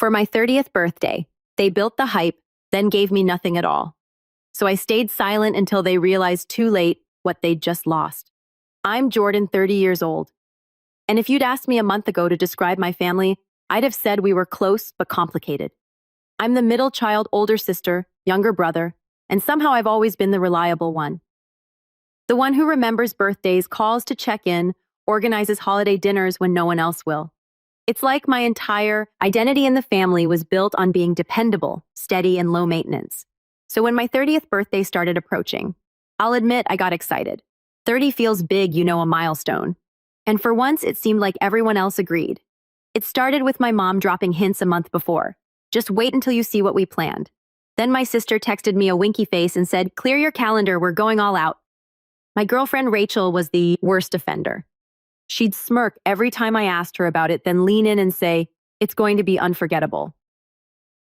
For my 30th birthday, they built the hype, then gave me nothing at all. So I stayed silent until they realized too late what they'd just lost. I'm Jordan, 30 years old. And if you'd asked me a month ago to describe my family, I'd have said we were close but complicated. I'm the middle child, older sister, younger brother, and somehow I've always been the reliable one. The one who remembers birthdays, calls to check in, organizes holiday dinners when no one else will. It's like my entire identity in the family was built on being dependable, steady, and low maintenance. So when my 30th birthday started approaching, I'll admit I got excited. 30 feels big, a milestone. And for once, it seemed like everyone else agreed. It started with my mom dropping hints a month before. Just wait until you see what we planned. Then my sister texted me a winky face and said, "Clear your calendar, we're going all out." My girlfriend Rachel was the worst offender. She'd smirk every time I asked her about it, then lean in and say, "It's going to be unforgettable."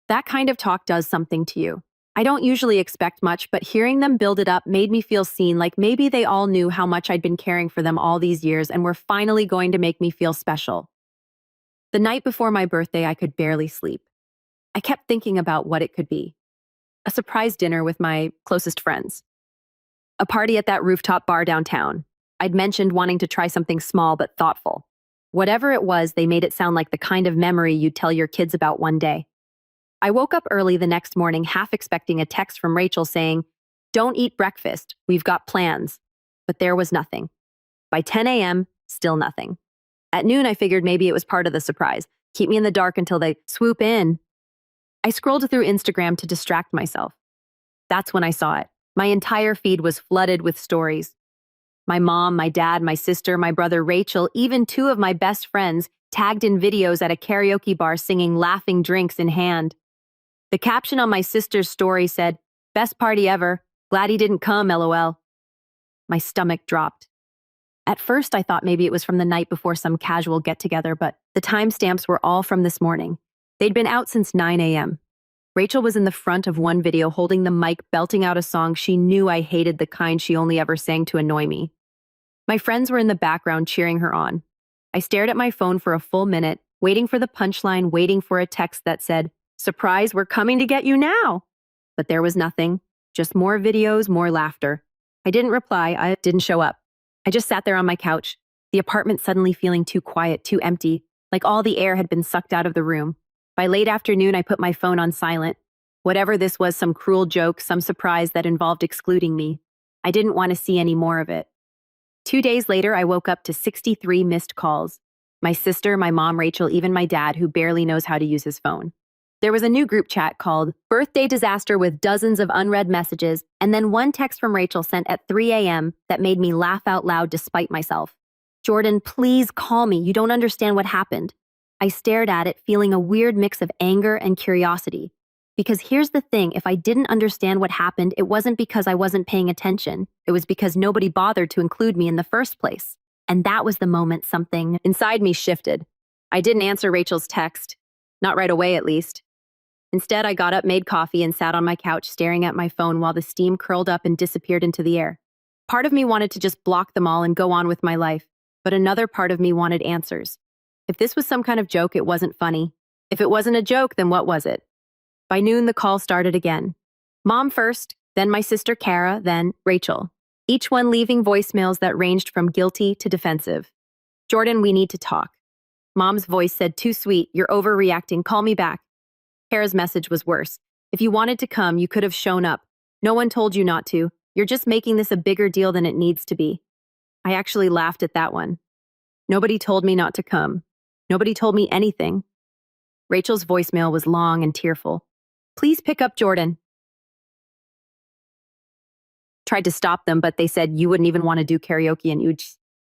That kind of talk does something to you. I don't usually expect much, but hearing them build it up made me feel seen, like maybe they all knew how much I'd been caring for them all these years and were finally going to make me feel special. The night before my birthday, I could barely sleep. I kept thinking about what it could be. A surprise dinner with my closest friends. A party at that rooftop bar downtown. I'd mentioned wanting to try something small but thoughtful. Whatever it was, they made it sound like the kind of memory you'd tell your kids about one day. I woke up early the next morning, half expecting a text from Rachel saying, "Don't eat breakfast, we've got plans." But there was nothing. By 10 a.m., still nothing. At noon, I figured maybe it was part of the surprise. Keep me in the dark until they swoop in. I scrolled through Instagram to distract myself. That's when I saw it. My entire feed was flooded with stories. My mom, my dad, my sister, my brother Rachel, even two of my best friends tagged in videos at a karaoke bar singing, laughing, drinks in hand. The caption on my sister's story said, "Best party ever. Glad he didn't come, LOL." My stomach dropped. At first, I thought maybe it was from the night before some casual get-together, but the timestamps were all from this morning. They'd been out since 9 a.m. Rachel was in the front of one video holding the mic, belting out a song she knew I hated, the kind she only ever sang to annoy me. My friends were in the background cheering her on. I stared at my phone for a full minute, waiting for the punchline, waiting for a text that said, "Surprise, we're coming to get you now." But there was nothing, just more videos, more laughter. I didn't reply, I didn't show up. I just sat there on my couch, the apartment suddenly feeling too quiet, too empty, like all the air had been sucked out of the room. By late afternoon, I put my phone on silent. Whatever this was, some cruel joke, some surprise that involved excluding me. I didn't want to see any more of it. 2 days later, I woke up to 63 missed calls. My sister, my mom, Rachel, even my dad, who barely knows how to use his phone. There was a new group chat called Birthday Disaster with dozens of unread messages, and then one text from Rachel sent at 3 a.m. that made me laugh out loud despite myself. "Jordan, please call me. You don't understand what happened." I stared at it, feeling a weird mix of anger and curiosity. Because here's the thing, if I didn't understand what happened, it wasn't because I wasn't paying attention. It was because nobody bothered to include me in the first place. And that was the moment something inside me shifted. I didn't answer Rachel's text. Not right away, at least. Instead, I got up, made coffee, and sat on my couch staring at my phone while the steam curled up and disappeared into the air. Part of me wanted to just block them all and go on with my life, but another part of me wanted answers. If this was some kind of joke, it wasn't funny. If it wasn't a joke, then what was it? By noon, the call started again. Mom first, then my sister Kara, then Rachel. Each one leaving voicemails that ranged from guilty to defensive. "Jordan, we need to talk." Mom's voice said, "Too sweet, you're overreacting, call me back." Kara's message was worse. "If you wanted to come, you could have shown up. No one told you not to. You're just making this a bigger deal than it needs to be." I actually laughed at that one. Nobody told me not to come. Nobody told me anything. Rachel's voicemail was long and tearful. "Please pick up Jordan." Tried to stop them, but they said you wouldn't even want to do karaoke and you'd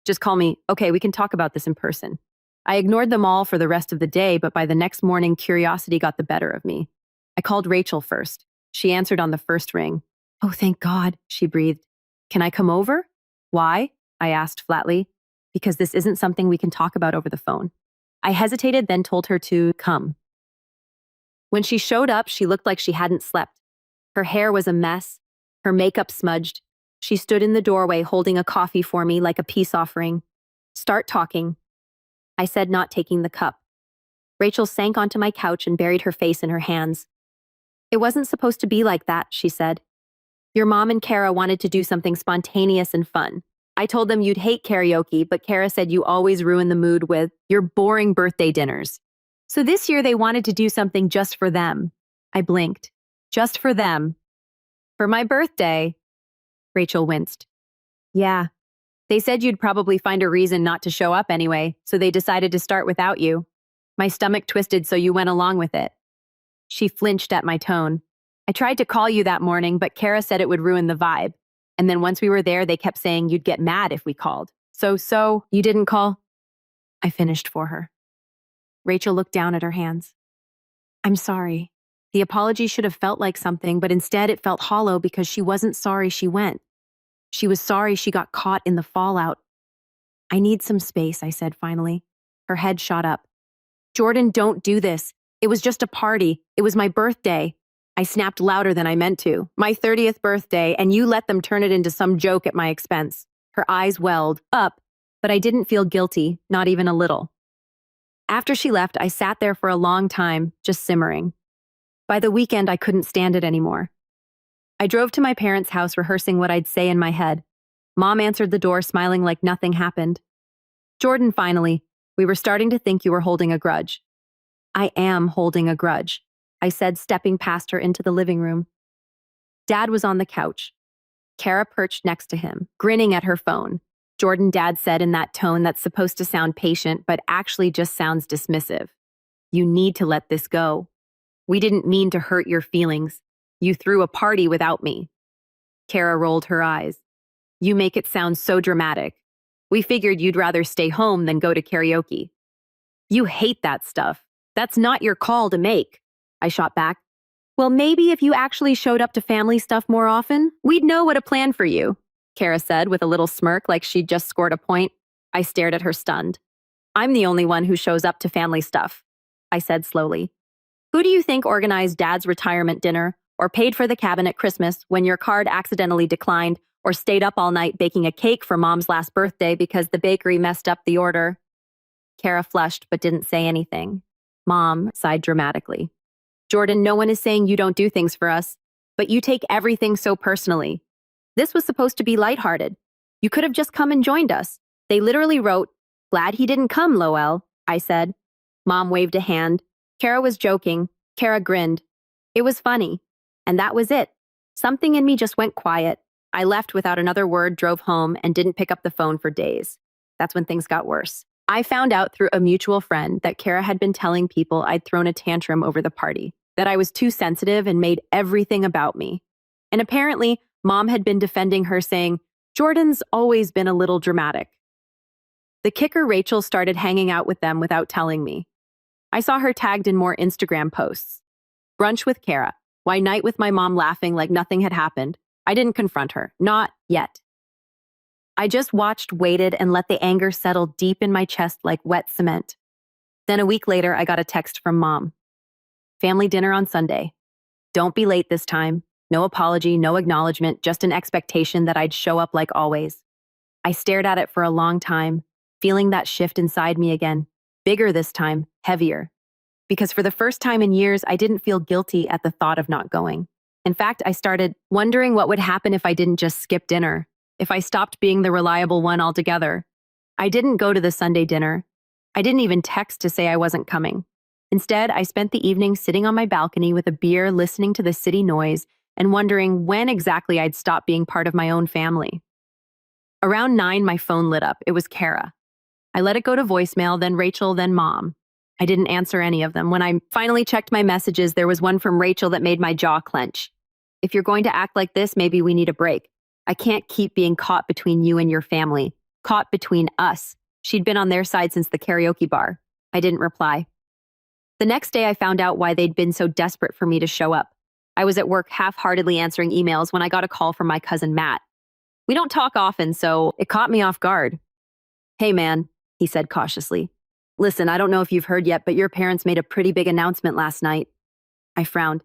just call me. "Okay, we can talk about this in person." I ignored them all for the rest of the day, but by the next morning, curiosity got the better of me. I called Rachel first. She answered on the first ring. "Oh, thank God," she breathed. "Can I come over?" "Why?" I asked flatly. "Because this isn't something we can talk about over the phone." I hesitated, then told her to come. When she showed up, she looked like she hadn't slept. Her hair was a mess, her makeup smudged. She stood in the doorway holding a coffee for me like a peace offering. "Start talking," I said, not taking the cup. Rachel sank onto my couch and buried her face in her hands. It wasn't supposed to be like that, she said. Your mom and Kara wanted to do something spontaneous and fun. I told them you'd hate karaoke, but Kara said you always ruin the mood with your boring birthday dinners. So this year they wanted to do something just for them. I blinked. Just for them. For my birthday. Rachel winced. Yeah. They said you'd probably find a reason not to show up anyway, so they decided to start without you. My stomach twisted, so you went along with it. She flinched at my tone. I tried to call you that morning, but Kara said it would ruin the vibe. And then once we were there, they kept saying you'd get mad if we called. So, you didn't call? I finished for her. Rachel looked down at her hands. I'm sorry. The apology should have felt like something, but instead it felt hollow because she wasn't sorry she went. She was sorry she got caught in the fallout. I need some space, I said finally. Her head shot up. Jordan, don't do this. It was just a party. It was my birthday. I snapped louder than I meant to. My 30th birthday, and you let them turn it into some joke at my expense. Her eyes welled up, but I didn't feel guilty, not even a little. After she left, I sat there for a long time, just simmering. By the weekend, I couldn't stand it anymore. I drove to my parents' house rehearsing what I'd say in my head. Mom answered the door smiling like nothing happened. Jordan, finally, we were starting to think you were holding a grudge. I am holding a grudge, I said, stepping past her into the living room. Dad was on the couch. Kara perched next to him, grinning at her phone. Jordan, Dad said in that tone that's supposed to sound patient but actually just sounds dismissive. You need to let this go. We didn't mean to hurt your feelings. You threw a party without me. Kara rolled her eyes. You make it sound so dramatic. We figured you'd rather stay home than go to karaoke. You hate that stuff. That's not your call to make, I shot back. Well, maybe if you actually showed up to family stuff more often, we'd know what to plan for you, Kara said with a little smirk like she'd just scored a point. I stared at her stunned. I'm the only one who shows up to family stuff, I said slowly. Who do you think organized Dad's retirement dinner or paid for the cabin at Christmas when your card accidentally declined or stayed up all night baking a cake for Mom's last birthday because the bakery messed up the order? Kara flushed but didn't say anything. Mom sighed dramatically. Jordan, no one is saying you don't do things for us, but you take everything so personally. This was supposed to be lighthearted. You could have just come and joined us. They literally wrote, glad he didn't come, Lowell, I said. Mom waved a hand. Kara was joking. Kara grinned. It was funny. And that was it. Something in me just went quiet. I left without another word, drove home, and didn't pick up the phone for days. That's when things got worse. I found out through a mutual friend that Kara had been telling people I'd thrown a tantrum over the party, that I was too sensitive and made everything about me. And apparently, Mom had been defending her, saying, Jordan's always been a little dramatic. The kicker, Rachel started hanging out with them without telling me. I saw her tagged in more Instagram posts. Brunch with Kara. Why night with my mom laughing like nothing had happened. I didn't confront her. Not yet. I just watched, waited, and let the anger settle deep in my chest like wet cement. Then a week later, I got a text from Mom. Family dinner on Sunday. Don't be late this time. No apology, no acknowledgement, just an expectation that I'd show up like always. I stared at it for a long time, feeling that shift inside me again. Bigger this time, heavier. Because for the first time in years, I didn't feel guilty at the thought of not going. In fact, I started wondering what would happen if I didn't just skip dinner, if I stopped being the reliable one altogether. I didn't go to the Sunday dinner. I didn't even text to say I wasn't coming. Instead, I spent the evening sitting on my balcony with a beer, listening to the city noise, and wondering when exactly I'd stop being part of my own family. Around 9, my phone lit up. It was Kara. I let it go to voicemail, then Rachel, then Mom. I didn't answer any of them. When I finally checked my messages, there was one from Rachel that made my jaw clench. If you're going to act like this, maybe we need a break. I can't keep being caught between you and your family. Caught between us. She'd been on their side since the karaoke bar. I didn't reply. The next day, I found out why they'd been so desperate for me to show up. I was at work half-heartedly answering emails when I got a call from my cousin Matt. We don't talk often, so it caught me off guard. Hey man, he said cautiously. Listen, I don't know if you've heard yet, but your parents made a pretty big announcement last night. I frowned.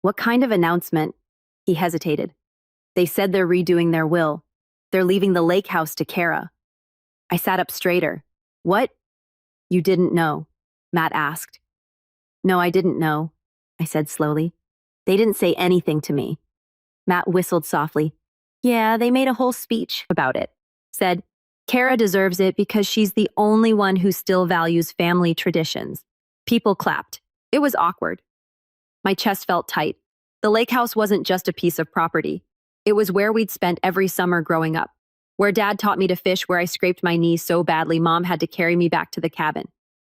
What kind of announcement? He hesitated. They said they're redoing their will. They're leaving the lakehouse to Kara. I sat up straighter. What? You didn't know, Matt asked. No, I didn't know, I said slowly. They didn't say anything to me. Matt whistled softly. Yeah, they made a whole speech about it. Said, Kara deserves it because she's the only one who still values family traditions. People clapped. It was awkward. My chest felt tight. The lake house wasn't just a piece of property. It was where we'd spent every summer growing up. Where Dad taught me to fish, where I scraped my knees so badly Mom had to carry me back to the cabin.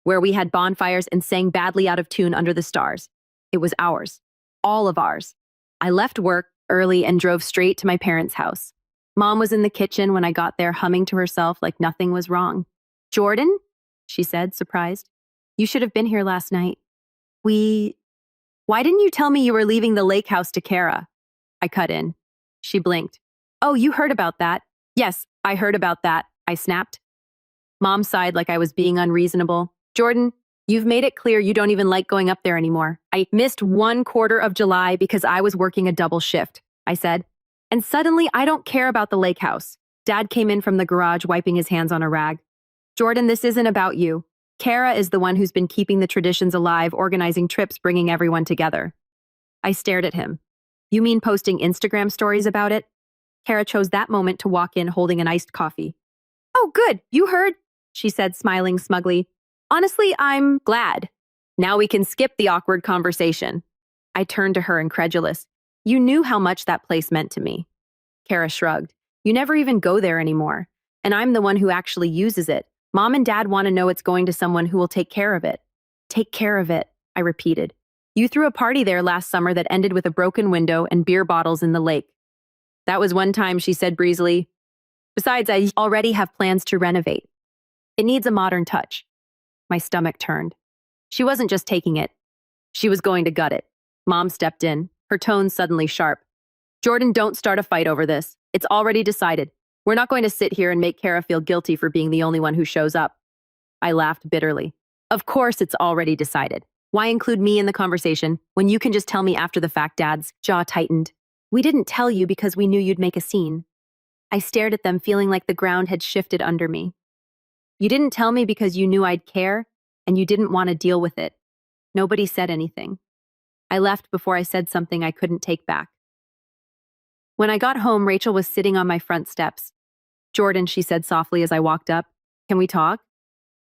Where we had bonfires and sang badly out of tune under the stars. It was ours. All of ours. I left work early and drove straight to my parents' house. Mom was in the kitchen when I got there, humming to herself like nothing was wrong. Jordan? She said, surprised. You should have been here last night. Why didn't you tell me you were leaving the lake house to Kara? I cut in. She blinked. Oh, you heard about that? Yes, I heard about that, I snapped. Mom sighed like I was being unreasonable. Jordan, you've made it clear you don't even like going up there anymore. I missed 1/4 of July because I was working a double shift, I said. And suddenly I don't care about the lake house. Dad came in from the garage wiping his hands on a rag. Jordan, this isn't about you. Kara is the one who's been keeping the traditions alive, organizing trips, bringing everyone together. I stared at him. You mean posting Instagram stories about it? Kara chose that moment to walk in holding an iced coffee. Oh, good. You heard, she said, smiling smugly. Honestly, I'm glad. Now we can skip the awkward conversation. I turned to her incredulous. You knew how much that place meant to me. Kara shrugged. You never even go there anymore. And I'm the one who actually uses it. Mom and Dad want to know it's going to someone who will take care of it. Take care of it, I repeated. You threw a party there last summer that ended with a broken window and beer bottles in the lake. That was one time, she said breezily. Besides, I already have plans to renovate. It needs a modern touch. My stomach turned. She wasn't just taking it. She was going to gut it. Mom stepped in, her tone suddenly sharp. Jordan, don't start a fight over this. It's already decided. We're not going to sit here and make Kara feel guilty for being the only one who shows up. I laughed bitterly. Of course it's already decided. Why include me in the conversation when you can just tell me after the fact? Dad's jaw tightened. We didn't tell you because we knew you'd make a scene. I stared at them, feeling like the ground had shifted under me. You didn't tell me because you knew I'd care, and you didn't want to deal with it. Nobody said anything. I left before I said something I couldn't take back. When I got home, Rachel was sitting on my front steps. Jordan, she said softly as I walked up, can we talk?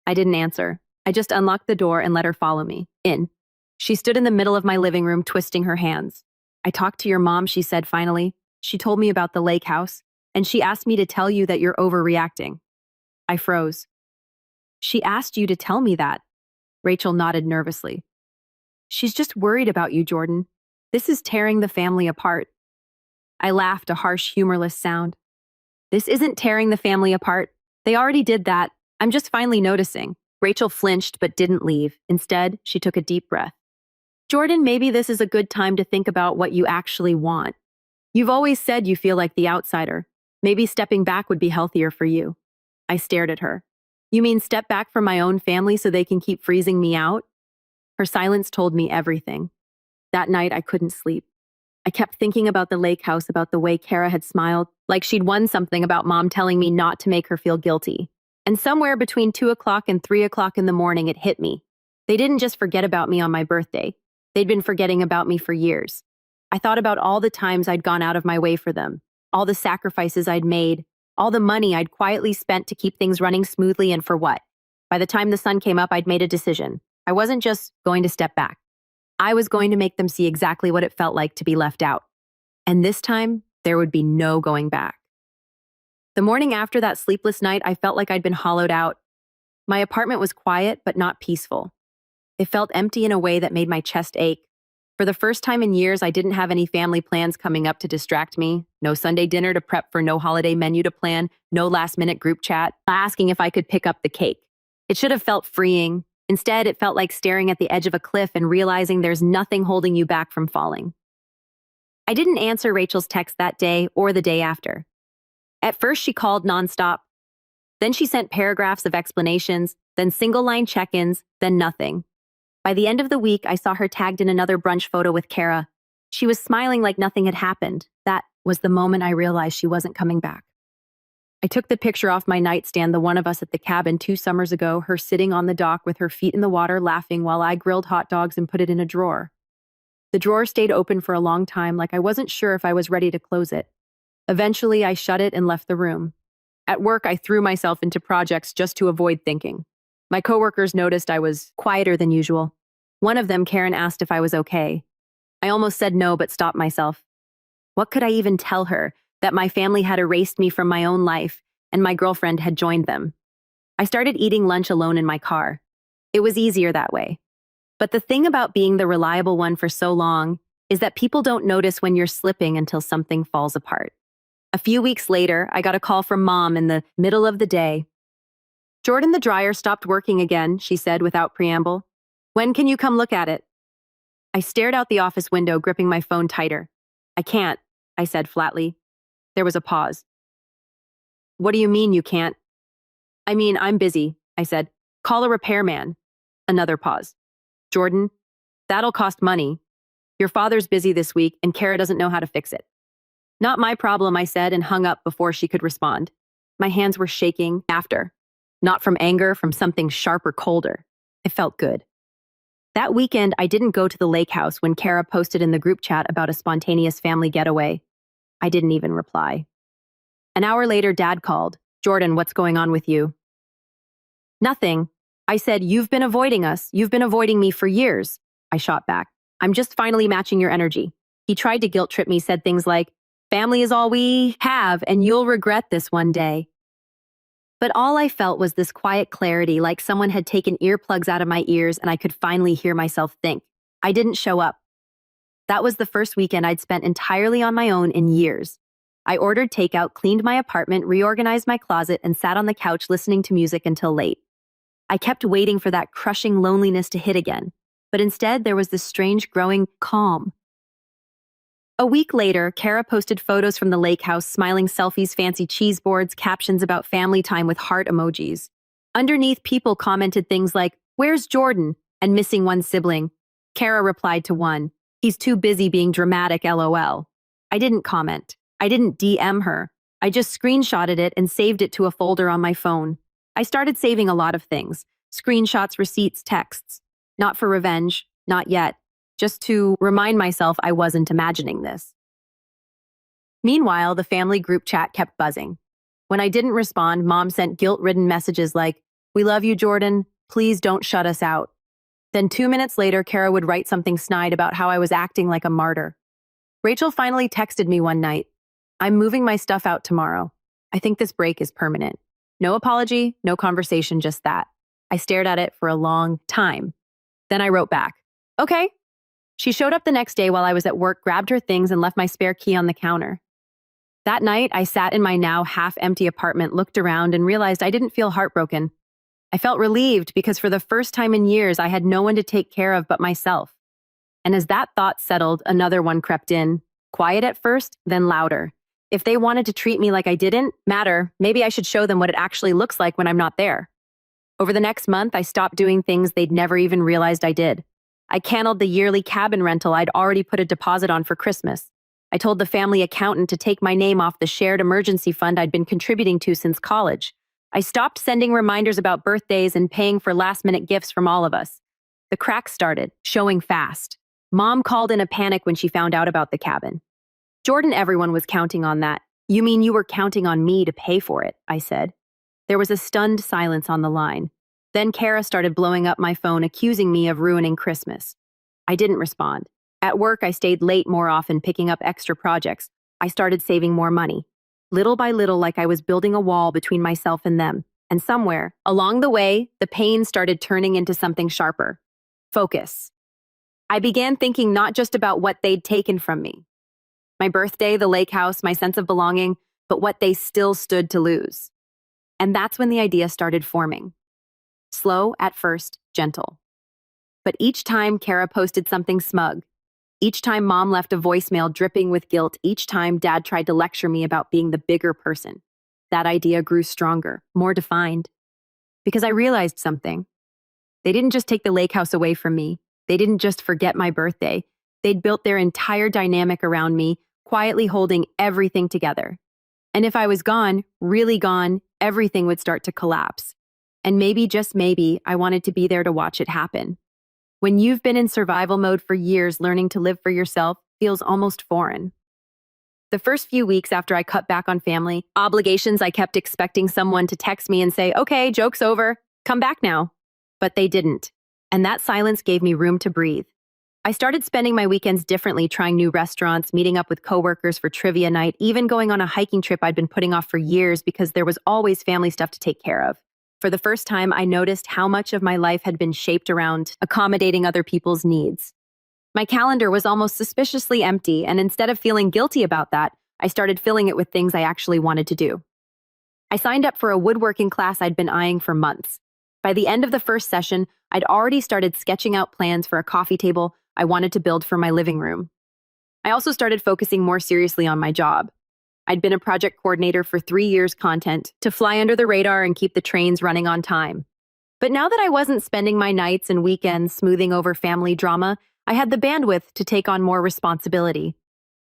I didn't answer. I just unlocked the door and let her follow me. In. She stood in the middle of my living room, twisting her hands. I talked to your mom, she said finally. She told me about the lake house, and she asked me to tell you that you're overreacting. I froze. She asked you to tell me that. Rachel nodded nervously. She's just worried about you, Jordan. This is tearing the family apart. I laughed, a harsh, humorless sound. This isn't tearing the family apart. They already did that. I'm just finally noticing. Rachel flinched but didn't leave. Instead, she took a deep breath. Jordan, maybe this is a good time to think about what you actually want. You've always said you feel like the outsider. Maybe stepping back would be healthier for you. I stared at her. You mean step back from my own family so they can keep freezing me out? Her silence told me everything. That night, I couldn't sleep. I kept thinking about the lake house, about the way Kara had smiled, like she'd won something, about Mom telling me not to make her feel guilty. And somewhere between 2 o'clock and 3 o'clock in the morning, it hit me. They didn't just forget about me on my birthday. They'd been forgetting about me for years. I thought about all the times I'd gone out of my way for them, all the sacrifices I'd made, all the money I'd quietly spent to keep things running smoothly, and for what? By the time the sun came up, I'd made a decision. I wasn't just going to step back. I was going to make them see exactly what it felt like to be left out. And this time, there would be no going back. The morning after that sleepless night, I felt like I'd been hollowed out. My apartment was quiet, but not peaceful. It felt empty in a way that made my chest ache. For the first time in years, I didn't have any family plans coming up to distract me. No Sunday dinner to prep for, no holiday menu to plan, no last-minute group chat asking if I could pick up the cake. It should have felt freeing. Instead, it felt like staring at the edge of a cliff and realizing there's nothing holding you back from falling. I didn't answer Rachel's text that day or the day after. At first, she called nonstop. Then she sent paragraphs of explanations, then single-line check-ins, then nothing. By the end of the week, I saw her tagged in another brunch photo with Kara. She was smiling like nothing had happened. That was the moment I realized she wasn't coming back. I took the picture off my nightstand, the one of us at the cabin 2 summers ago, her sitting on the dock with her feet in the water laughing while I grilled hot dogs and put it in a drawer. The drawer stayed open for a long time, like I wasn't sure if I was ready to close it. Eventually, I shut it and left the room. At work, I threw myself into projects just to avoid thinking. My coworkers noticed I was quieter than usual. One of them, Karen, asked if I was okay. I almost said no, but stopped myself. What could I even tell her? That my family had erased me from my own life, and my girlfriend had joined them. I started eating lunch alone in my car. It was easier that way. But the thing about being the reliable one for so long is that people don't notice when you're slipping until something falls apart. A few weeks later, I got a call from Mom in the middle of the day. "Jordan, the dryer stopped working again," she said without preamble. "When can you come look at it?" I stared out the office window, gripping my phone tighter. "I can't," I said flatly. There was a pause. "What do you mean you can't?" "I mean, I'm busy," I said. "Call a repairman." Another pause. "Jordan, that'll cost money. Your father's busy this week and Kara doesn't know how to fix it." "Not my problem," I said, and hung up before she could respond. My hands were shaking after. Not from anger, from something sharp or colder. It felt good. That weekend, I didn't go to the lakehouse when Kara posted in the group chat about a spontaneous family getaway. I didn't even reply. An hour later, Dad called. "Jordan, what's going on with you?" "Nothing." I said, "You've been avoiding us. You've been avoiding me for years." I shot back. "I'm just finally matching your energy." He tried to guilt trip me, said things like, "Family is all we have, and you'll regret this one day." But all I felt was this quiet clarity, like someone had taken earplugs out of my ears and I could finally hear myself think. I didn't show up. That was the first weekend I'd spent entirely on my own in years. I ordered takeout, cleaned my apartment, reorganized my closet, and sat on the couch listening to music until late. I kept waiting for that crushing loneliness to hit again, but instead there was this strange growing calm. A week later, Kara posted photos from the lake house, smiling selfies, fancy cheese boards, captions about family time with heart emojis. Underneath, people commented things like, "Where's Jordan?" and "Missing one sibling." Kara replied to one, "He's too busy being dramatic, LOL." I didn't comment. I didn't DM her. I just screenshotted it and saved it to a folder on my phone. I started saving a lot of things. Screenshots, receipts, texts. Not for revenge, not yet. Just to remind myself I wasn't imagining this. Meanwhile, the family group chat kept buzzing. When I didn't respond, Mom sent guilt-ridden messages like, "We love you, Jordan. Please don't shut us out." Then 2 minutes later, Kara would write something snide about how I was acting like a martyr. Rachel finally texted me one night, "I'm moving my stuff out tomorrow. I think this break is permanent." No apology, no conversation, just that. I stared at it for a long time. Then I wrote back, "Okay." She showed up the next day while I was at work, grabbed her things, and left my spare key on the counter. That night, I sat in my now half-empty apartment, looked around, and realized I didn't feel heartbroken. I felt relieved because for the first time in years, I had no one to take care of but myself. And as that thought settled, another one crept in. Quiet at first, then louder. If they wanted to treat me like I didn't matter, maybe I should show them what it actually looks like when I'm not there. Over the next month, I stopped doing things they'd never even realized I did. I canceled the yearly cabin rental I'd already put a deposit on for Christmas. I told the family accountant to take my name off the shared emergency fund I'd been contributing to since college. I stopped sending reminders about birthdays and paying for last-minute gifts from all of us. The cracks started, showing fast. Mom called in a panic when she found out about the cabin. "Jordan, everyone was counting on that." "You mean you were counting on me to pay for it?" I said. There was a stunned silence on the line. Then Kara started blowing up my phone, accusing me of ruining Christmas. I didn't respond. At work, I stayed late more often, picking up extra projects. I started saving more money. Little by little, like I was building a wall between myself and them. And somewhere, along the way, the pain started turning into something sharper. Focus. I began thinking not just about what they'd taken from me. My birthday, the lake house, my sense of belonging, but what they still stood to lose. And that's when the idea started forming. Slow at first, gentle. But each time Kara posted something smug, each time Mom left a voicemail dripping with guilt, each time Dad tried to lecture me about being the bigger person, that idea grew stronger, more defined. Because I realized something. They didn't just take the lake house away from me. They didn't just forget my birthday. They'd built their entire dynamic around me, quietly holding everything together. And if I was gone, really gone, everything would start to collapse. And maybe, just maybe, I wanted to be there to watch it happen. When you've been in survival mode for years, learning to live for yourself feels almost foreign. The first few weeks after I cut back on family obligations, I kept expecting someone to text me and say, "Okay, joke's over, come back now." But they didn't. And that silence gave me room to breathe. I started spending my weekends differently, trying new restaurants, meeting up with coworkers for trivia night, even going on a hiking trip I'd been putting off for years because there was always family stuff to take care of. For the first time, I noticed how much of my life had been shaped around accommodating other people's needs. My calendar was almost suspiciously empty, and instead of feeling guilty about that, I started filling it with things I actually wanted to do. I signed up for a woodworking class I'd been eyeing for months. By the end of the first session, I'd already started sketching out plans for a coffee table I wanted to build for my living room. I also started focusing more seriously on my job. I'd been a project coordinator for 3 years, content to fly under the radar and keep the trains running on time. But now that I wasn't spending my nights and weekends smoothing over family drama, I had the bandwidth to take on more responsibility.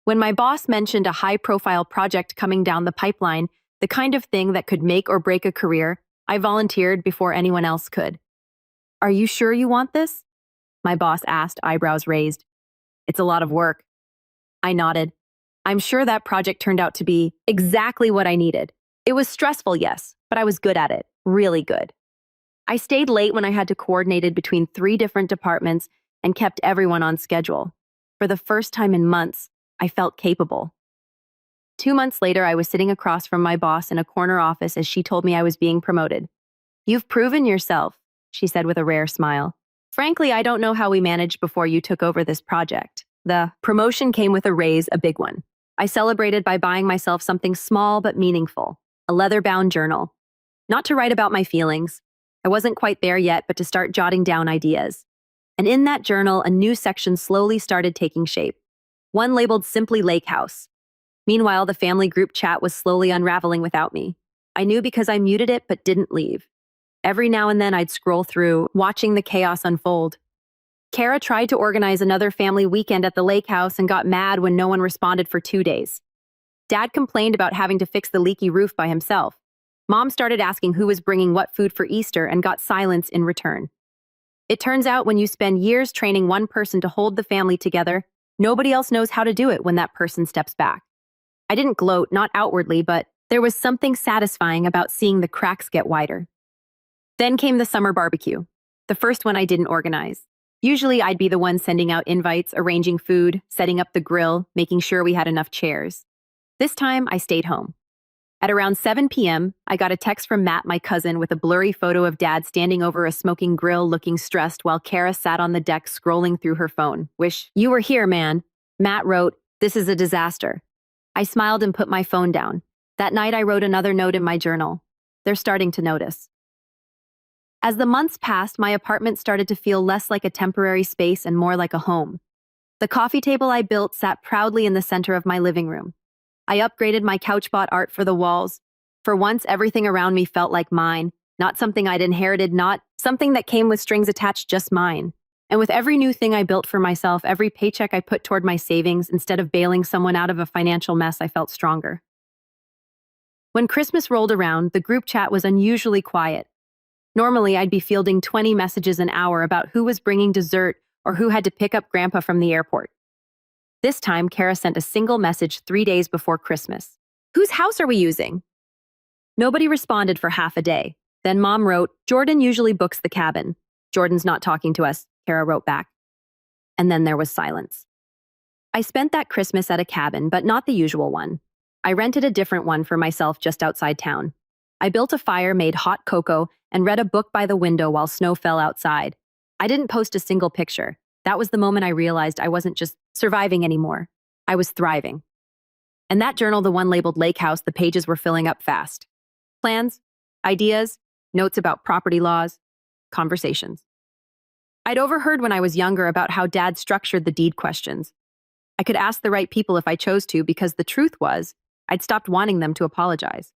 When my boss mentioned a high-profile project coming down the pipeline, the kind of thing that could make or break a career, I volunteered before anyone else could. "Are you sure you want this?" my boss asked, eyebrows raised. "It's a lot of work." I nodded. I'm sure that project turned out to be exactly what I needed. It was stressful, yes, but I was good at it, really good. I stayed late when I had to coordinate it between 3 different departments and kept everyone on schedule. For the first time in months, I felt capable. 2 months later, I was sitting across from my boss in a corner office as she told me I was being promoted. "You've proven yourself," she said with a rare smile. "Frankly, I don't know how we managed before you took over this project." The promotion came with a raise, a big one. I celebrated by buying myself something small but meaningful, a leather-bound journal. Not to write about my feelings. I wasn't quite there yet, but to start jotting down ideas. And in that journal, a new section slowly started taking shape. One labeled simply Lakehouse. Meanwhile, the family group chat was slowly unraveling without me. I knew because I muted it but didn't leave. Every now and then I'd scroll through, watching the chaos unfold. Kara tried to organize another family weekend at the lake house and got mad when no one responded for 2 days. Dad complained about having to fix the leaky roof by himself. Mom started asking who was bringing what food for Easter and got silence in return. It turns out when you spend years training one person to hold the family together, nobody else knows how to do it when that person steps back. I didn't gloat, not outwardly, but there was something satisfying about seeing the cracks get wider. Then came the summer barbecue, the first one I didn't organize. Usually I'd be the one sending out invites, arranging food, setting up the grill, making sure we had enough chairs. This time I stayed home. At around 7 p.m., I got a text from Matt, my cousin, with a blurry photo of Dad standing over a smoking grill looking stressed while Kara sat on the deck scrolling through her phone. "Wish you were here, man." Matt wrote, "This is a disaster." I smiled and put my phone down. That night I wrote another note in my journal. "They're starting to notice." As the months passed, my apartment started to feel less like a temporary space and more like a home. The coffee table I built sat proudly in the center of my living room. I upgraded my couch-bought art for the walls. For once, everything around me felt like mine, not something I'd inherited, not something that came with strings attached, just mine. And with every new thing I built for myself, every paycheck I put toward my savings, instead of bailing someone out of a financial mess, I felt stronger. When Christmas rolled around, the group chat was unusually quiet. Normally, I'd be fielding 20 messages an hour about who was bringing dessert or who had to pick up Grandpa from the airport. This time, Kara sent a single message 3 days before Christmas. "Whose house are we using?" Nobody responded for half a day. Then Mom wrote, "Jordan usually books the cabin." "Jordan's not talking to us," Kara wrote back. And then there was silence. I spent that Christmas at a cabin, but not the usual one. I rented a different one for myself just outside town. I built a fire, made hot cocoa, and read a book by the window while snow fell outside. I didn't post a single picture. That was the moment I realized I wasn't just surviving anymore. I was thriving. And that journal, the one labeled Lakehouse, the pages were filling up fast. Plans, ideas, notes about property laws, conversations. I'd overheard when I was younger about how Dad structured the deed questions. I could ask the right people if I chose to, because the truth was, I'd stopped wanting them to apologize.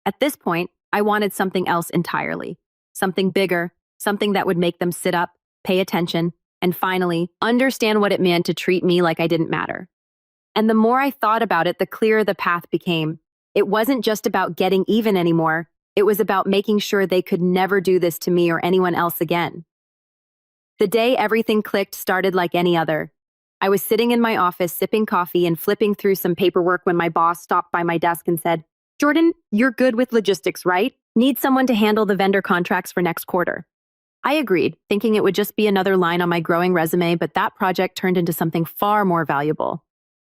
At this point, I wanted something else entirely. Something bigger, something that would make them sit up, pay attention, and finally, understand what it meant to treat me like I didn't matter. And the more I thought about it, the clearer the path became. It wasn't just about getting even anymore. It was about making sure they could never do this to me or anyone else again. The day everything clicked started like any other. I was sitting in my office sipping coffee and flipping through some paperwork when my boss stopped by my desk and said, "Jordan, you're good with logistics, right? Need someone to handle the vendor contracts for next quarter." I agreed, thinking it would just be another line on my growing resume, but that project turned into something far more valuable.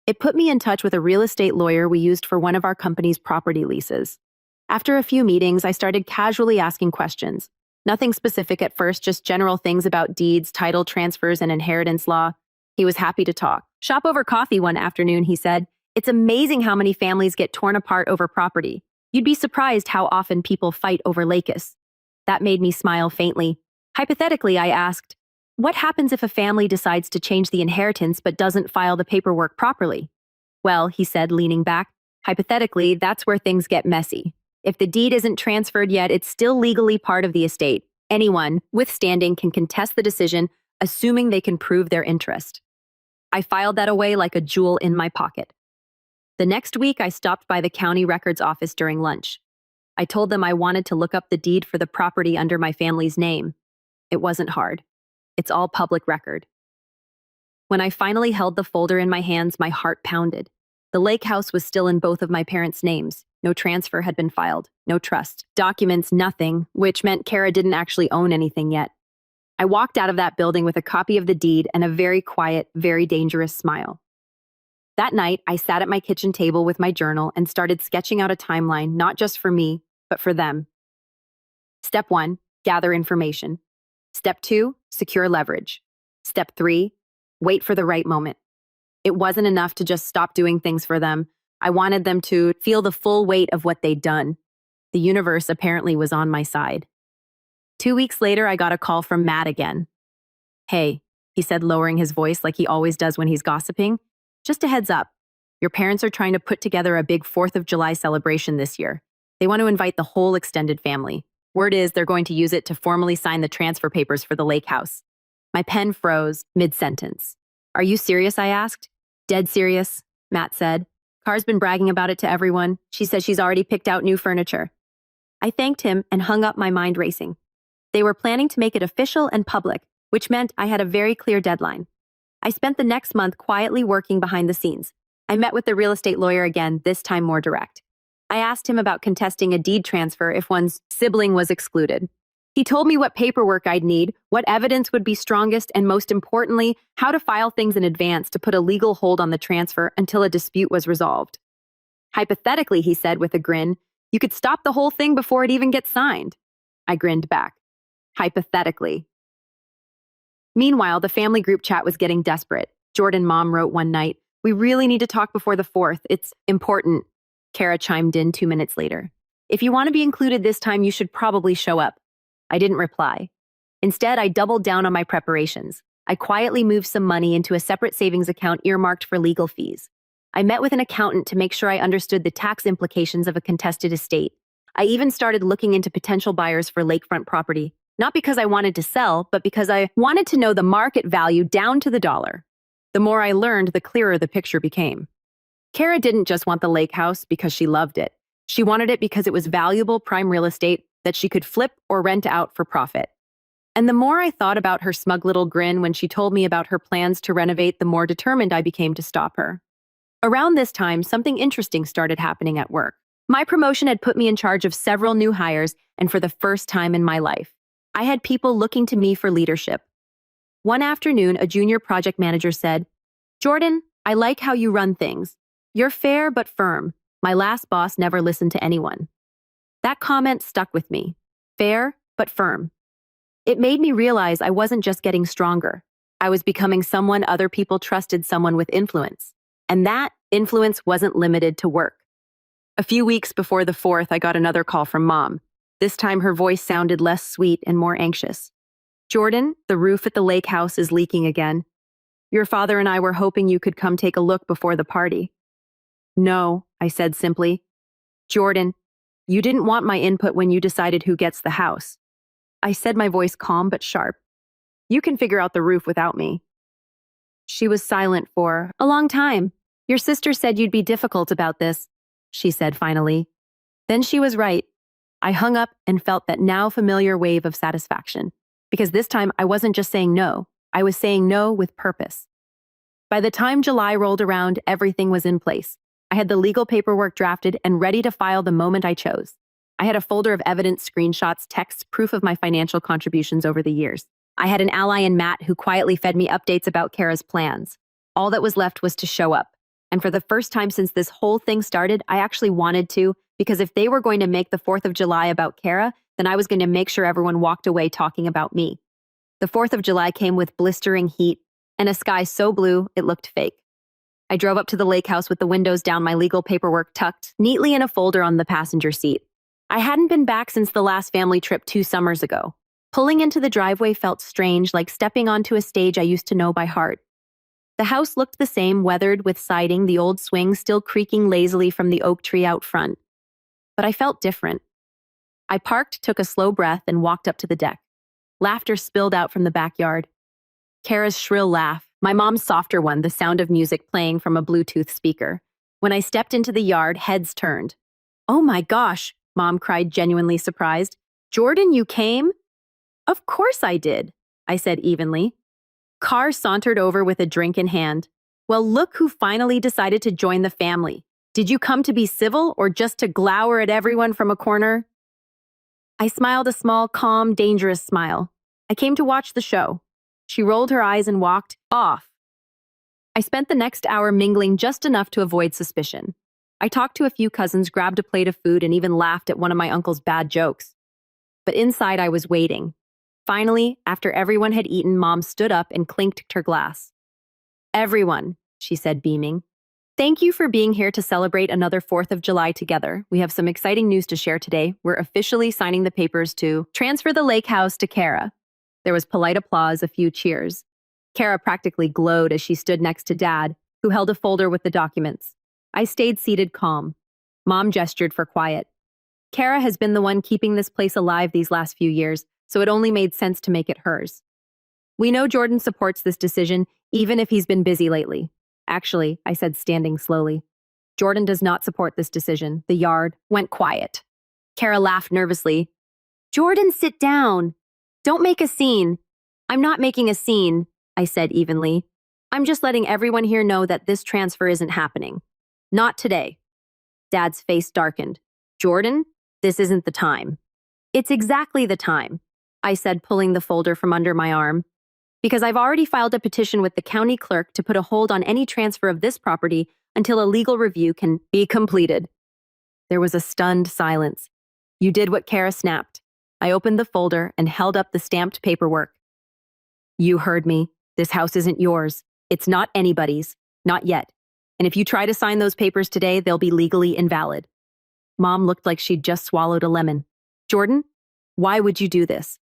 It put me in touch with a real estate lawyer we used for one of our company's property leases. After a few meetings, I started casually asking questions. Nothing specific at first, just general things about deeds, title transfers, and inheritance law. He was happy to talk. "Shop over coffee one afternoon," he said. "It's amazing how many families get torn apart over property. You'd be surprised how often people fight over lakehouse." That made me smile faintly. Hypothetically, I asked, "What happens if a family decides to change the inheritance but doesn't file the paperwork properly?" "Well," he said, leaning back, "hypothetically, that's where things get messy. If the deed isn't transferred yet, it's still legally part of the estate. Anyone with standing can contest the decision, assuming they can prove their interest." I filed that away like a jewel in my pocket. The next week, I stopped by the county records office during lunch. I told them I wanted to look up the deed for the property under my family's name. It wasn't hard. It's all public record. When I finally held the folder in my hands, my heart pounded. The lake house was still in both of my parents' names. No transfer had been filed, no trust, documents, nothing, which meant Kara didn't actually own anything yet. I walked out of that building with a copy of the deed and a very quiet, very dangerous smile. That night, I sat at my kitchen table with my journal and started sketching out a timeline, not just for me, but for them. Step 1, gather information. Step 2, secure leverage. Step 3, wait for the right moment. It wasn't enough to just stop doing things for them. I wanted them to feel the full weight of what they'd done. The universe apparently was on my side. 2 weeks later, I got a call from Matt again. "Hey," he said, lowering his voice like he always does when he's gossiping. "Just a heads up. Your parents are trying to put together a big 4th of July celebration this year. They want to invite the whole extended family. Word is they're going to use it to formally sign the transfer papers for the lake house." My pen froze mid-sentence. "Are you serious?" I asked. "Dead serious," Matt said. "Car's been bragging about it to everyone. She says she's already picked out new furniture." I thanked him and hung up, my mind racing. They were planning to make it official and public, which meant I had a very clear deadline. I spent the next month quietly working behind the scenes. I met with the real estate lawyer again, this time more direct. I asked him about contesting a deed transfer if one's sibling was excluded. He told me what paperwork I'd need, what evidence would be strongest, and most importantly, how to file things in advance to put a legal hold on the transfer until a dispute was resolved. "Hypothetically," he said with a grin, "you could stop the whole thing before it even gets signed." I grinned back. Hypothetically. Meanwhile, the family group chat was getting desperate. Jordan Mom wrote one night, "We really need to talk before the 4th. It's important." Kara chimed in 2 minutes later. "If you want to be included this time, you should probably show up." I didn't reply. Instead, I doubled down on my preparations. I quietly moved some money into a separate savings account earmarked for legal fees. I met with an accountant to make sure I understood the tax implications of a contested estate. I even started looking into potential buyers for lakefront property. Not because I wanted to sell, but because I wanted to know the market value down to the dollar. The more I learned, the clearer the picture became. Kara didn't just want the lake house because she loved it. She wanted it because it was valuable prime real estate that she could flip or rent out for profit. And the more I thought about her smug little grin when she told me about her plans to renovate, the more determined I became to stop her. Around this time, something interesting started happening at work. My promotion had put me in charge of several new hires, and for the first time in my life, I had people looking to me for leadership. One afternoon, a junior project manager said, "Jordan, I like how you run things. You're fair but firm. My last boss never listened to anyone." That comment stuck with me. Fair but firm. It made me realize I wasn't just getting stronger. I was becoming someone other people trusted, someone with influence. And that influence wasn't limited to work. A few weeks before the 4th, I got another call from Mom. This time her voice sounded less sweet and more anxious. "Jordan, the roof at the lake house is leaking again. Your father and I were hoping you could come take a look before the party." "No," I said simply. "Jordan, you didn't want my input when you decided who gets the house." I said, my voice calm but sharp. "You can figure out the roof without me." She was silent for a long time. "Your sister said you'd be difficult about this. she said finally. Then she was right. I hung up and felt that now familiar wave of satisfaction, because this time I wasn't just saying no, I was saying no with purpose. By the time July rolled around, everything was in place. I had the legal paperwork drafted and ready to file the moment I chose. I had a folder of evidence, screenshots, texts, proof of my financial contributions over the years. I had an ally in Matt who quietly fed me updates about Kara's plans. All that was left was to show up. And for the first time since this whole thing started, I actually wanted to, because if they were going to make the 4th of July about Kara, then I was going to make sure everyone walked away talking about me. The 4th of July came with blistering heat and a sky so blue it looked fake. I drove up to the lakehouse with the windows down, my legal paperwork tucked neatly in a folder on the passenger seat. I hadn't been back since the last family trip 2 summers ago. Pulling into the driveway felt strange, like stepping onto a stage I used to know by heart. The house looked the same, weathered with siding, the old swing still creaking lazily from the oak tree out front. But I felt different. I parked, took a slow breath, and walked up to the deck. Laughter spilled out from the backyard. Kara's shrill laugh, my mom's softer one, the sound of music playing from a Bluetooth speaker. When I stepped into the yard, heads turned. "Oh my gosh," Mom cried, genuinely surprised. "Jordan, you came?" "Of course I did," I said evenly. Carr sauntered over with a drink in hand. "Well, look who finally decided to join the family. Did you come to be civil or just to glower at everyone from a corner?" I smiled a small, calm, dangerous smile. "I came to watch the show." She rolled her eyes and walked off. I spent the next hour mingling just enough to avoid suspicion. I talked to a few cousins, grabbed a plate of food, and even laughed at one of my uncle's bad jokes. But inside I was waiting. Finally, after everyone had eaten, Mom stood up and clinked her glass. "Everyone," she said, beaming. "Thank you for being here to celebrate another 4th of July together. We have some exciting news to share today. We're officially signing the papers to transfer the lake house to Kara." There was polite applause, a few cheers. Kara practically glowed as she stood next to Dad, who held a folder with the documents. I stayed seated calm. Mom gestured for quiet. Kara has been the one keeping this place alive these last few years, so it only made sense to make it hers. "We know Jordan supports this decision, even if he's been busy lately." "Actually," I said, standing slowly, "Jordan does not support this decision." The yard went quiet. Kara laughed nervously. "Jordan, sit down. Don't make a scene." "I'm not making a scene," I said evenly. "I'm just letting everyone here know that this transfer isn't happening. Not today." Dad's face darkened. "Jordan, this isn't the time." "It's exactly the time," I said, pulling the folder from under my arm. "Because I've already filed a petition with the county clerk to put a hold on any transfer of this property until a legal review can be completed." There was a stunned silence. "You did what Kara snapped." I opened the folder and held up the stamped paperwork. "You heard me. This house isn't yours. It's not anybody's. Not yet. And if you try to sign those papers today, they'll be legally invalid." Mom looked like she'd just swallowed a lemon. "Jordan, why would you do this?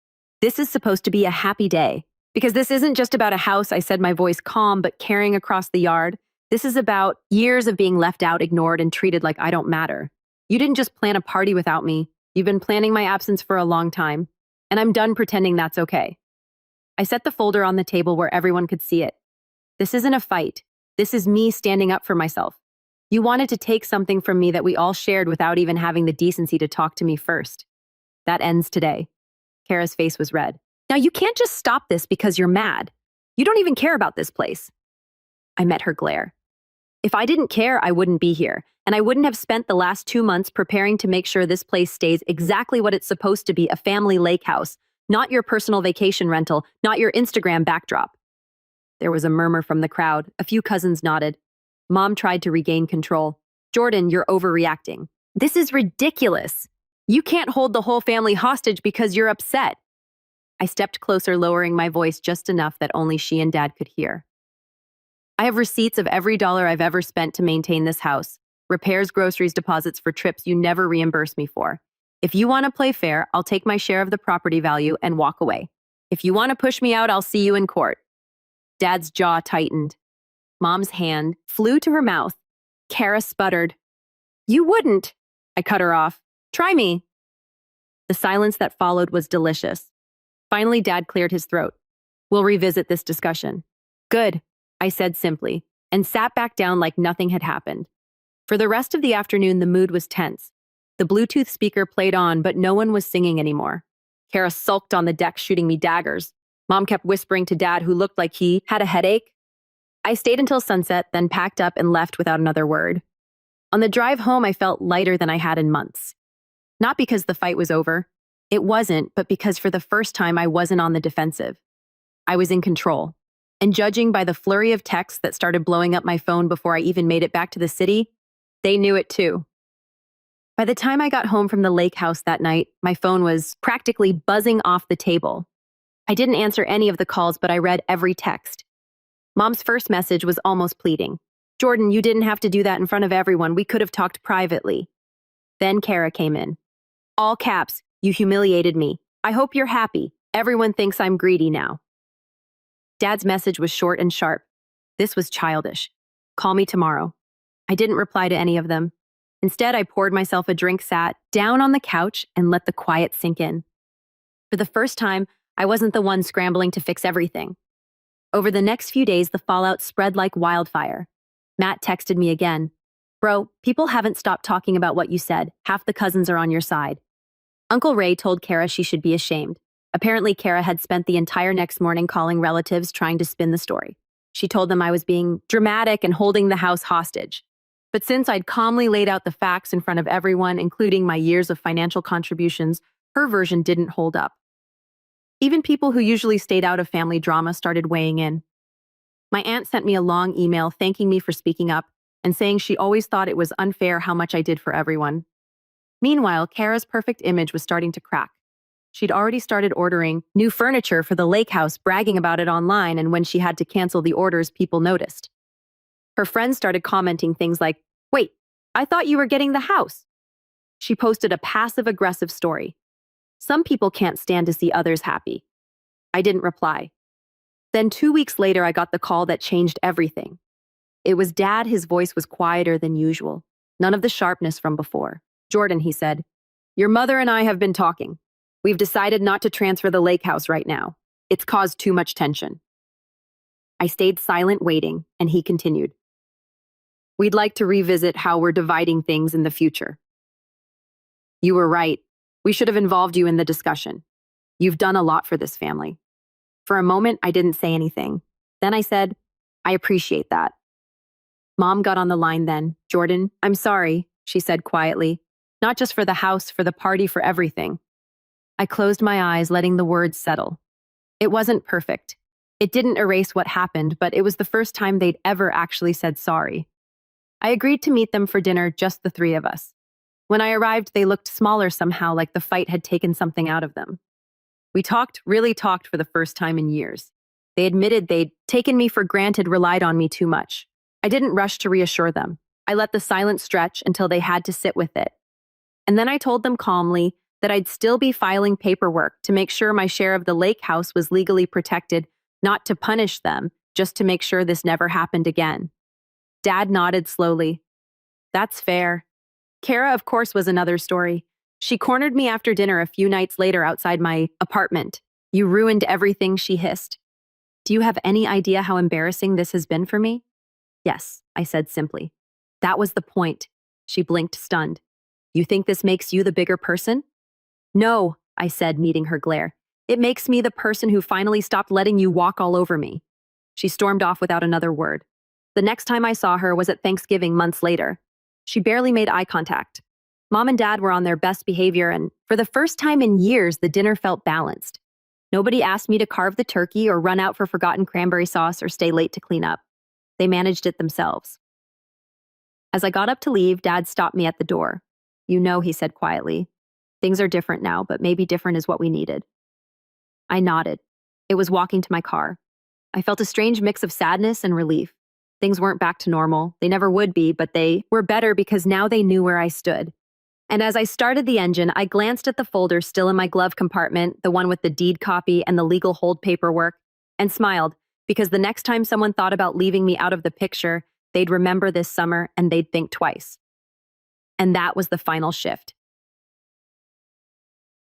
This is supposed to be a happy day. Because this isn't just about a house," I said, my voice calm but carrying across the yard. "This is about years of being left out, ignored, and treated like I don't matter. You didn't just plan a party without me. You've been planning my absence for a long time. And I'm done pretending that's okay." I set the folder on the table where everyone could see it. "This isn't a fight. This is me standing up for myself. You wanted to take something from me that we all shared without even having the decency to talk to me first. That ends today." Kara's face was red. "Now you can't just stop this because you're mad. You don't even care about this place." I met her glare. "If I didn't care, I wouldn't be here, and I wouldn't have spent the last 2 months preparing to make sure this place stays exactly what it's supposed to be, a family lake house, not your personal vacation rental, not your Instagram backdrop." There was a murmur from the crowd. A few cousins nodded. Mom tried to regain control. "Jordan, you're overreacting. This is ridiculous. You can't hold the whole family hostage because you're upset." I stepped closer, lowering my voice just enough that only she and Dad could hear. "I have receipts of every dollar I've ever spent to maintain this house. Repairs, groceries, deposits for trips you never reimburse me for. If you want to play fair, I'll take my share of the property value and walk away. If you want to push me out, I'll see you in court." Dad's jaw tightened. Mom's hand flew to her mouth. Kara sputtered. "You wouldn't." I cut her off. "Try me." The silence that followed was delicious. Finally, Dad cleared his throat. "We'll revisit this discussion." "Good," I said simply, and sat back down like nothing had happened. For the rest of the afternoon, the mood was tense. The Bluetooth speaker played on, but no one was singing anymore. Kara sulked on the deck, shooting me daggers. Mom kept whispering to Dad, who looked like he had a headache. I stayed until sunset, then packed up and left without another word. On the drive home, I felt lighter than I had in months. Not because the fight was over. It wasn't, but because for the first time, I wasn't on the defensive. I was in control. And judging by the flurry of texts that started blowing up my phone before I even made it back to the city, they knew it too. By the time I got home from the lake house that night, my phone was practically buzzing off the table. I didn't answer any of the calls, but I read every text. Mom's first message was almost pleading. "Jordan, you didn't have to do that in front of everyone. We could have talked privately." Then Kara came in. All caps, "You humiliated me. I hope you're happy. Everyone thinks I'm greedy now." Dad's message was short and sharp. This was childish. "Call me tomorrow." I didn't reply to any of them. Instead, I poured myself a drink, sat down on the couch, and let the quiet sink in. For the first time, I wasn't the one scrambling to fix everything. Over the next few days, the fallout spread like wildfire. Matt texted me again. "Bro, people haven't stopped talking about what you said. Half the cousins are on your side." Uncle Ray told Kara she should be ashamed. Apparently, Kara had spent the entire next morning calling relatives trying to spin the story. She told them I was being dramatic and holding the house hostage. But since I'd calmly laid out the facts in front of everyone, including my years of financial contributions, her version didn't hold up. Even people who usually stayed out of family drama started weighing in. My aunt sent me a long email thanking me for speaking up and saying she always thought it was unfair how much I did for everyone. Meanwhile, Kara's perfect image was starting to crack. She'd already started ordering new furniture for the lake house, bragging about it online, and when she had to cancel the orders, people noticed. Her friends started commenting things like, "Wait, I thought you were getting the house." She posted a passive-aggressive story. Some people can't stand to see others happy. I didn't reply. Then 2 weeks later, I got the call that changed everything. It was Dad. His voice was quieter than usual. None of the sharpness from before. "Jordan," he said, "your mother and I have been talking. We've decided not to transfer the lake house right now. It's caused too much tension." I stayed silent, waiting, and he continued. "We'd like to revisit how we're dividing things in the future." "You were right. We should have involved you in the discussion. You've done a lot for this family." For a moment, I didn't say anything. Then I said, "I appreciate that." Mom got on the line then. "Jordan, I'm sorry," she said quietly. "Not just for the house, for the party, for everything." I closed my eyes, letting the words settle. It wasn't perfect. It didn't erase what happened, but it was the first time they'd ever actually said sorry. I agreed to meet them for dinner, just the three of us. When I arrived, they looked smaller somehow, like the fight had taken something out of them. We talked, really talked for the first time in years. They admitted they'd taken me for granted, relied on me too much. I didn't rush to reassure them. I let the silence stretch until they had to sit with it. And then I told them calmly that I'd still be filing paperwork to make sure my share of the lake house was legally protected, not to punish them, just to make sure this never happened again. Dad nodded slowly. "That's fair." Kara, of course, was another story. She cornered me after dinner a few nights later outside my apartment. "You ruined everything," she hissed. "Do you have any idea how embarrassing this has been for me?" "Yes," I said simply. "That was the point." She blinked, stunned. "You think this makes you the bigger person?" "No," I said, meeting her glare. "It makes me the person who finally stopped letting you walk all over me." She stormed off without another word. The next time I saw her was at Thanksgiving months later. She barely made eye contact. Mom and Dad were on their best behavior, and for the first time in years, the dinner felt balanced. Nobody asked me to carve the turkey or run out for forgotten cranberry sauce or stay late to clean up. They managed it themselves. As I got up to leave, Dad stopped me at the door. "You know," he said quietly, "things are different now, but maybe different is what we needed." I nodded. It was walking to my car. I felt a strange mix of sadness and relief. Things weren't back to normal. They never would be, but they were better because now they knew where I stood. And as I started the engine, I glanced at the folder still in my glove compartment, the one with the deed copy and the legal hold paperwork, and smiled, because the next time someone thought about leaving me out of the picture, they'd remember this summer and they'd think twice. And that was the final shift.